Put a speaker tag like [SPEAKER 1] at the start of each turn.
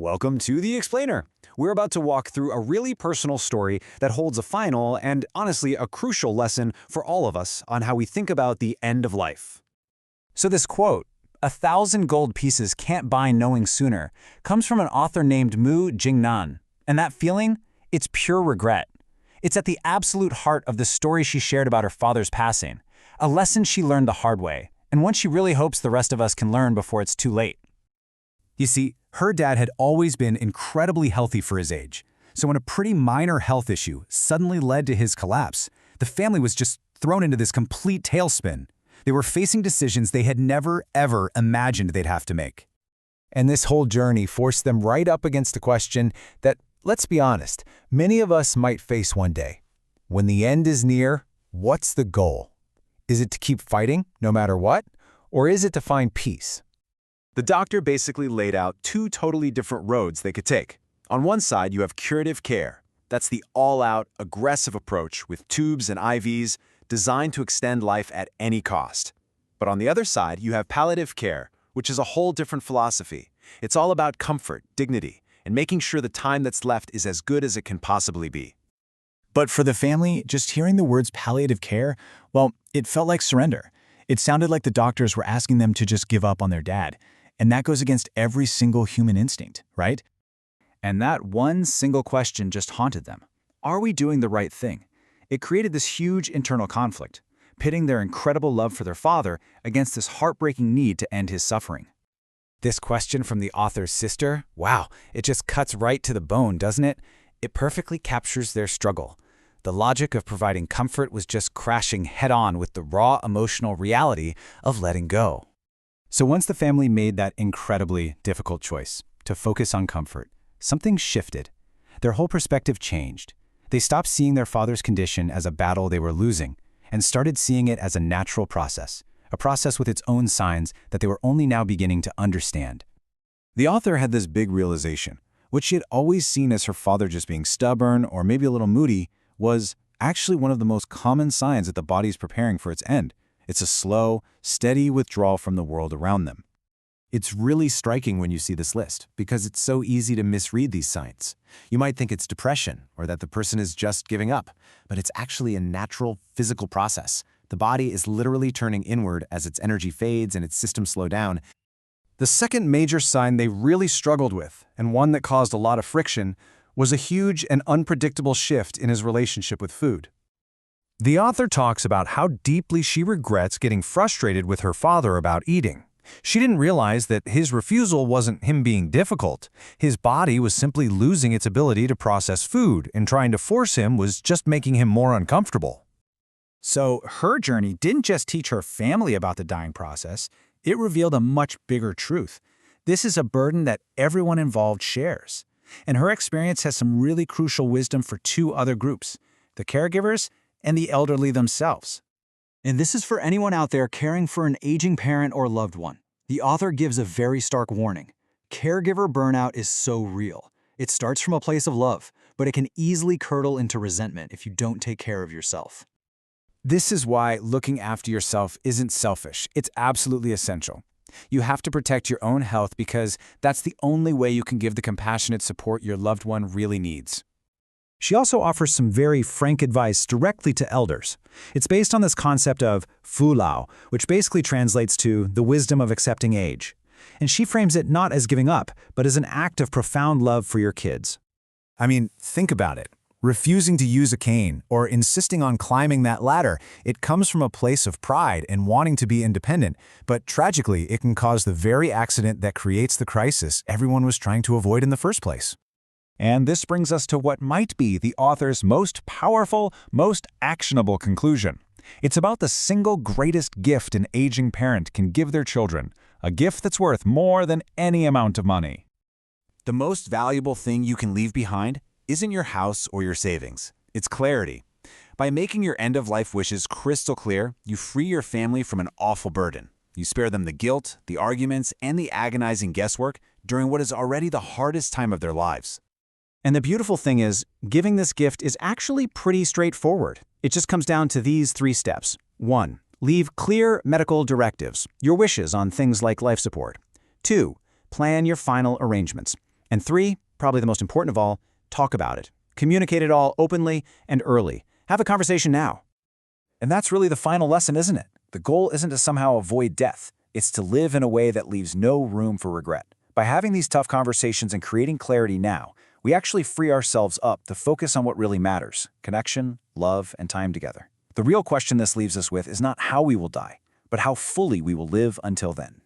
[SPEAKER 1] Welcome to The Explainer. We're about to walk through a really personal story that holds a final and, honestly, a crucial lesson for all of us on how we think about the end of life. So this quote, "1,000 gold pieces can't buy knowing sooner," comes from an author named Jingnan. And that feeling? It's pure regret. It's at the absolute heart of the story she shared about her father's passing, a lesson she learned the hard way, and one she really hopes the rest of us can learn before it's too late. You see, her dad had always been incredibly healthy for his age, so when a pretty minor health issue suddenly led to his collapse, the family was just thrown into this complete tailspin. They were facing decisions they had never, ever imagined they'd have to make. And this whole journey forced them right up against the question that, let's be honest, many of us might face one day. When the end is near, what's the goal? Is it to keep fighting, no matter what? Or is it to find peace? The doctor basically laid out two totally different roads they could take. On one side, you have curative care. That's the all-out, aggressive approach with tubes and IVs designed to extend life at any cost. But on the other side, you have palliative care, which is a whole different philosophy. It's all about comfort, dignity, and making sure the time that's left is as good as it can possibly be.
[SPEAKER 2] But for the family, just hearing the words palliative care, well, it felt like surrender. It sounded like the doctors were asking them to just give up on their dad. And that goes against every single human instinct, right? And that one single question just haunted them. Are we doing the right thing? It created this huge internal conflict, pitting their incredible love for their father against this heartbreaking need to end his suffering. This question from the author's sister, wow, it just cuts right to the bone, doesn't it? It perfectly captures their struggle. The logic of providing comfort was just crashing head-on with the raw emotional reality of letting go. So once the family made that incredibly difficult choice to focus on comfort, something shifted. Their whole perspective changed. They stopped seeing their father's condition as a battle they were losing and started seeing it as a natural process, a process with its own signs that they were only now beginning to understand. The author had this big realization. What she had always seen as her father just being stubborn or maybe a little moody was actually one of the most common signs that the body is preparing for its end. It's a slow, steady withdrawal from the world around them. It's really striking when you see this list, because it's so easy to misread these signs. You might think it's depression, or that the person is just giving up, but it's actually a natural physical process. The body is literally turning inward as its energy fades and its systems slow down. The second major sign they really struggled with, and one that caused a lot of friction, was a huge and unpredictable shift in his relationship with food. The author talks about how deeply she regrets getting frustrated with her father about eating. She didn't realize that his refusal wasn't him being difficult. His body was simply losing its ability to process food, and trying to force him was just making him more uncomfortable. So her journey didn't just teach her family about the dying process, it revealed a much bigger truth. This is a burden that everyone involved shares. And her experience has some really crucial wisdom for two other groups, the caregivers and the elderly themselves. And this is for anyone out there caring for an aging parent or loved one. The author gives a very stark warning. Caregiver burnout is so real. It starts from a place of love, but it can easily curdle into resentment if you don't take care of yourself. This is why looking after yourself isn't selfish. It's absolutely essential. You have to protect your own health because that's the only way you can give the compassionate support your loved one really needs. She also offers some very frank advice directly to elders. It's based on this concept of fu lao, which basically translates to the wisdom of accepting age. And she frames it not as giving up, but as an act of profound love for your kids. I mean, think about it. Refusing to use a cane or insisting on climbing that ladder, it comes from a place of pride and wanting to be independent, but tragically, it can cause the very accident that creates the crisis everyone was trying to avoid in the first place. And this brings us to what might be the author's most powerful, most actionable conclusion. It's about the single greatest gift an aging parent can give their children, a gift that's worth more than any amount of money. The most valuable thing you can leave behind isn't your house or your savings. It's clarity. By making your end-of-life wishes crystal clear, you free your family from an awful burden. You spare them the guilt, the arguments, and the agonizing guesswork during what is already the hardest time of their lives. And the beautiful thing is, giving this gift is actually pretty straightforward. It just comes down to these 3 steps. 1. Leave clear medical directives, your wishes on things like life support. 2. Plan your final arrangements.
[SPEAKER 1] And 3, probably the most important of all, talk about it. Communicate it all openly and early. Have a conversation now.
[SPEAKER 2] And that's really the final lesson, isn't it? The goal isn't to somehow avoid death. It's to live in a way that leaves no room for regret. By having these tough conversations and creating clarity now, we actually free ourselves up to focus on what really matters: connection, love, and time together. The real question this leaves us with is not how we will die, but how fully we will live until then.